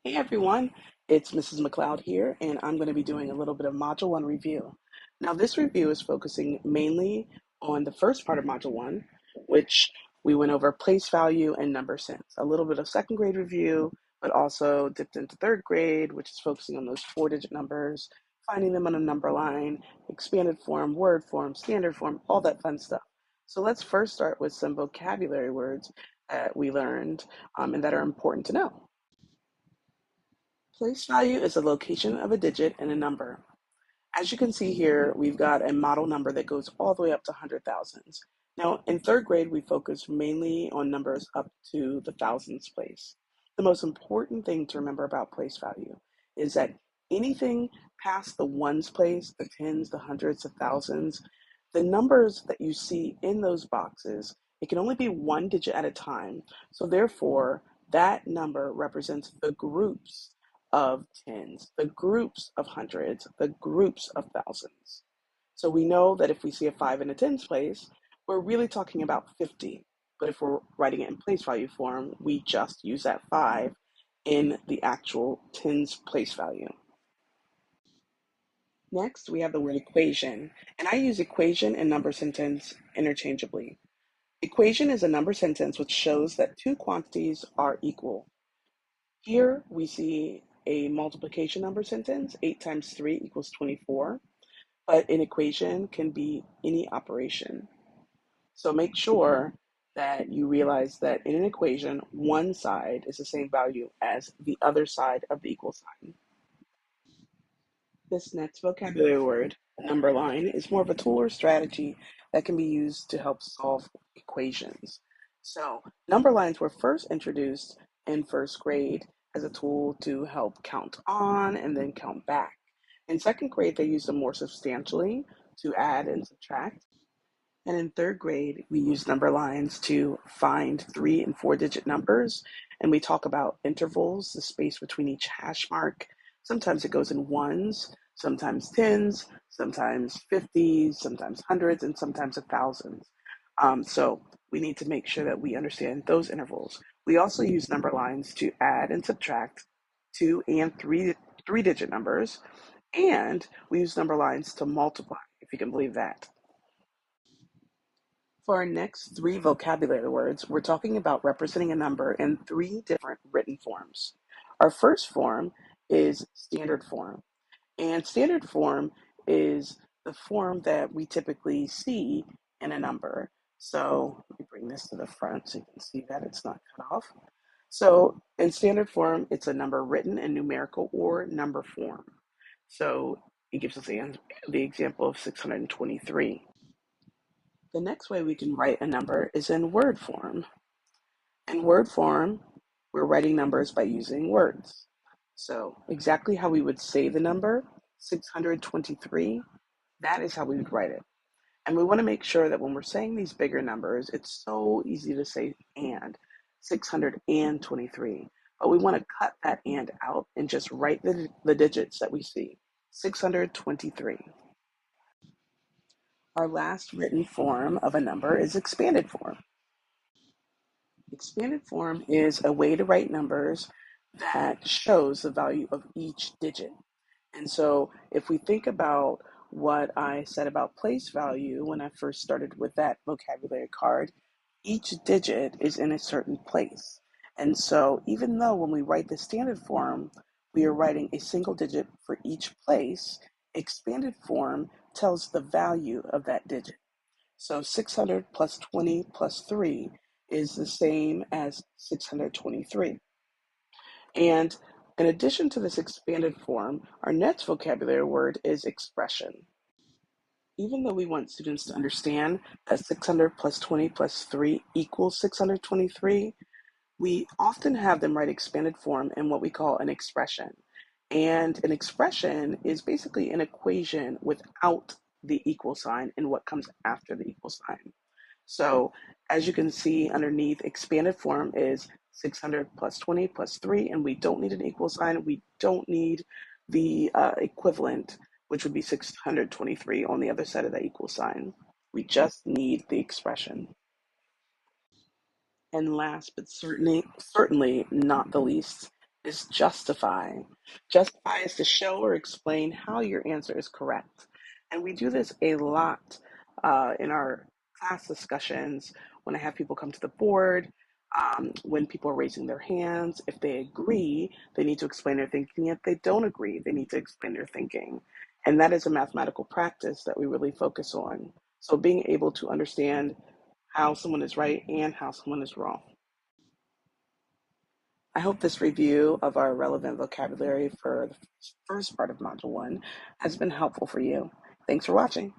Hey everyone, it's Mrs. McLeod here, and I'm going to be doing a little bit of Module 1 review. Now, this review is focusing mainly on the first part of Module 1, which we went over place value and number sense. A little bit of second grade review, but also dipped into third grade, which is focusing on those four-digit numbers, finding them on a number line, expanded form, word form, standard form, all that fun stuff. So let's first start with some vocabulary words that we learned and that are important to know. Place value is the location of a digit in a number. As you can see here, we've got a model number that goes all the way up to hundred thousands. Now, in third grade, we focus mainly on numbers up to the thousands place. The most important thing to remember about place value is that anything past the ones place, the tens, the hundreds, the thousands, the numbers that you see in those boxes, it can only be one digit at a time. So therefore, that number represents the groups of tens, the groups of hundreds, the groups of thousands. So we know that if we see a 5 in a tens place, we're really talking about 50. But if we're writing it in place value form, we just use that 5 in the actual tens place value. Next, we have the word equation, and I use equation and number sentence interchangeably. Equation is a number sentence which shows that two quantities are equal. Here we see a multiplication number sentence, 8 times 3 equals 24, but an equation can be any operation. So make sure that you realize that in an equation, one side is the same value as the other side of the equal sign. This next vocabulary word, number line, is more of a tool or strategy that can be used to help solve equations. So, number lines were first introduced in first grade as a tool to help count on and then count back. In second grade, they used them more substantially to add and subtract. And in third grade, we use number lines to find 3 and 4 digit numbers. And we talk about intervals, the space between each hash mark. Sometimes it goes in ones, sometimes tens, sometimes 50s, sometimes hundreds, and sometimes thousands. So we need to make sure that we understand those intervals. We also use number lines to add and subtract 2 and 3 digit numbers. And we use number lines to multiply, if you can believe that. For our next three vocabulary words, we're talking about representing a number in three different written forms. Our first form is standard form. And standard form is the form that we typically see in a number. So let me bring this to the front so you can see that it's not cut off. So in standard form, it's a number written in numerical or number form. So it gives us the example of 623. The next way we can write a number is in word form. In word form, we're writing numbers by using words. So exactly how we would say the number, 623, that is how we would write it. And we want to make sure that when we're saying these bigger numbers, it's so easy to say and, 623. But we want to cut that and out and just write the digits that we see, 623. Our last written form of a number is expanded form. Expanded form is a way to write numbers that shows the value of each digit. And so if we think about what I said about place value when I first started with that vocabulary card, each digit is in a certain place. And so even though when we write the standard form, we are writing a single digit for each place, expanded form tells the value of that digit. So 600 plus 20 plus 3 is the same as 623. And in addition to this expanded form, our next vocabulary word is expression. Even though we want students to understand that 600 plus 20 plus 3 equals 623, we often have them write expanded form in what we call an expression. And an expression is basically an equation without the equal sign and what comes after the equal sign. So as you can see underneath, expanded form is 600 plus 20 plus 3, and we don't need an equal sign. We don't need the equivalent, which would be 623 on the other side of that equal sign. We just need the expression. And last but certainly not the least is justify. Justify is to show or explain how your answer is correct. And we do this a lot in our class discussions when I have people come to the board, when people are raising their hands. If they agree, they need to explain their thinking. If they don't agree, they need to explain their thinking. And that is a mathematical practice that we really focus on. So being able to understand how someone is right and how someone is wrong. I hope this review of our relevant vocabulary for the first part of Module 1 has been helpful for you. Thanks for watching.